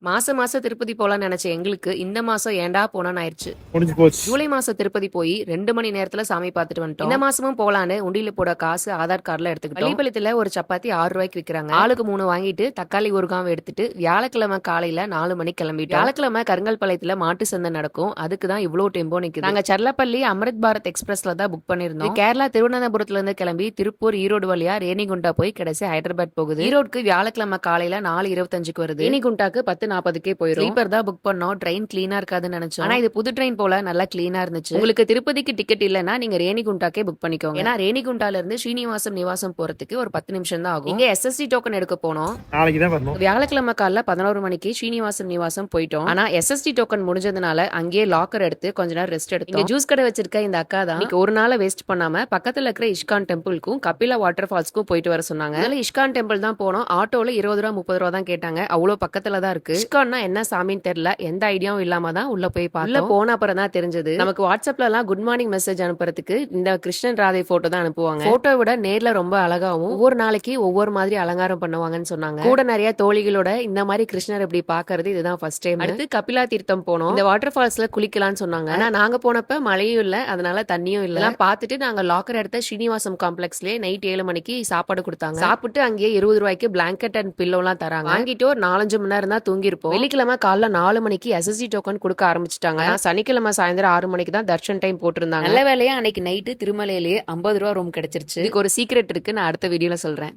மாசம் மாசம் திருப்பதி போலாம்னு நினைச்ச எங்களுக்கு இந்த மாசம் ஏன்டா போனான்னு ஆயிருச்சு. முடிஞ்சு போச்சு. ஜூலை மாசம் திருப்பதி போய் 2 மணி நேரத்துல சாமி பார்த்துட்டு வந்துட்டோம். இந்த மாசமும் போலான்னு உண்டியில போட காசு ஆதார் கார்டுல எடுத்துக்கிட்டோம். பள்ளிப்பாளையத்துல ஒரு சப்பாத்தி 6 ரூபாய்க்கு விக்கிறாங்க. ஆளுக்கு 3 வாங்கிட்டு தக்காளி ஊறுகாவை எடுத்துட்டு வியாழக்கிழமை காலையில 4 மணிக்கு கிளம்பிட்டோம். வியாழக்கிழமை கருங்கல்பாளையத்துல மாட்டு சந்தை நடக்கும். அதுக்கு தான் இவ்வளவு டெம்போ நிக்குது. நாங்க சர்லப்பள்ளி அமிர்த் பாரத் எக்ஸ்பிரஸ்ல தான் புக் பண்ணிருந்தோம். கேரளா திருவனந்தபுரத்துல இருந்து கிளம்பி திருப்பூர் ஈரோடு வழியா ரேணிகுண்டா போய் கடைசி ஹைதராபாத் போகுது. ஈரோடுக்கு வியாழக்கிழமை காலையில 4:25க்கு வருது. ரேணிகுண்டாக்கு 10:40க்கே போயிடும். ஸ்லீப்பர் தான் புக் பண்ணோம். ட்ரெயின் கிளீனா இருக்காதுன்னு நினைச்சோம். ஆனா இது புது ட்ரெயின் போல நல்லா கிளீனா இருந்துச்சு. உங்களுக்கு திருப்பதிக்கு டிக்கெட் இல்லனா நீங்க ரேணிகுண்டாக்கே புக் பண்ணிக்கோங்க. ஏன்னா ரேணிகுண்டால இருந்து ஸ்ரீனிவாசம் நிவாசம் போறதுக்கு ஒரு 10 நிமிஷம் தான் ஆகும். இங்க எஸ்எஸ்டி டோக்கன் எடுக்க போனோம். நாளைக்கு தான் வரணும். வியாழக்கிழமை காலைல 11 மணிக்கு ஸ்ரீனிவாசம் நிவாசம் போயிட்டோம். ஆனா எஸ்எஸ்டி டோக்கன் முடிஞ்சதுனால அங்கேயே லாக்கர் எடுத்து கொஞ்ச நேரம் ரெஸ்ட் எடுத்தோம். இங்க ஜூஸ் கடை வச்சிருக்க இந்த அக்கா தான் இன்னைக்கு ஒரு நாளை வேஸ்ட் பண்ணாம பக்கத்துல இருக்கிற இஷ்கான் டெம்பிள்க்கும் கபிலா வாட்டர் ஃபால்ஸ்க்கும் போயிட்டு வர சொன்னாங்க. அதனால இஷ்கான் டெம்பிள் தான் போனோம். ஆட்டோல 20 ரூபா 30 ரூபா தான் கேட்டாங்க. அவ்வளவு பக்கத்துல தான் இருக்கு. இஷ்கான்னா என்ன சாமின்னு தெரியல. எந்த ஐடியாவும் இல்லாம தான் உள்ள போய் பார்த்தோம். போன அப்புறம் தான் தெரிஞ்சது. நமக்கு வாட்ஸ்அப்ல எல்லாம் குட் மார்னிங் மெசேஜ் அனுப்புறதுக்கு இந்த கிருஷ்ணன் ராதை போட்டோ தான் அனுப்புவாங்க. போட்டோ விட நேர்ல ரொம்ப அழகாவும் ஒவ்வொரு நாளைக்கு ஒவ்வொரு மாதிரி அலங்காரம் பண்ணுவாங்கன்னு சொன்னாங்க. கூட நிறைய தோழிகளோட இந்த மாதிரி கிருஷ்ணர் இப்படி பாக்குறது இதுதான் ஃபர்ஸ்ட் டைம். அடுத்து கபிலா தீர்த்தம் போனோம். இந்த வாட்டர் ஃபால்ஸ்ல குளிக்கலாம்னு சொன்னாங்க. ஆனா நாங்க போனப்ப மழையும் இல்ல, அதனால தண்ணியும் இல்ல. பார்த்துட்டு நாங்க லாக்கர் எடுத்த ஸ்ரீனிவாசம் காம்ப்ளெக்ஸ்லயே நைட் 7 மணிக்கு சாப்பாடு கொடுத்தாங்க. சாப்பிட்டு அங்கேயே 20 ரூபாய்க்கு பிளாங்கெட் அண்ட் பில்லோ எல்லாம் தராங்க. வாங்கிட்டு ஒரு 4-5 மணி நேரம் தான் தூங்கி இருப்போம். வெள்ளிக்கிழமை காலைல 4 மணிக்கு எஸ்எஸ்சி டோக்கன் கொடுக்க ஆரம்பிச்சிட்டாங்க. சனிக்கிழமை சாயந்தரம் 6 மணிக்கு தான் தர்ஷன் டைம் போட்டிருந்தாங்க. நல்ல வேலையா அன்னைக்கு நைட்டு திருமலையிலேயே 50 ரூபா ரூம் கிடைச்சிருச்சு. இதுக்கு ஒரு சீக்ரெட் இருக்கு, நான் அடுத்த வீடியோல சொல்றேன்.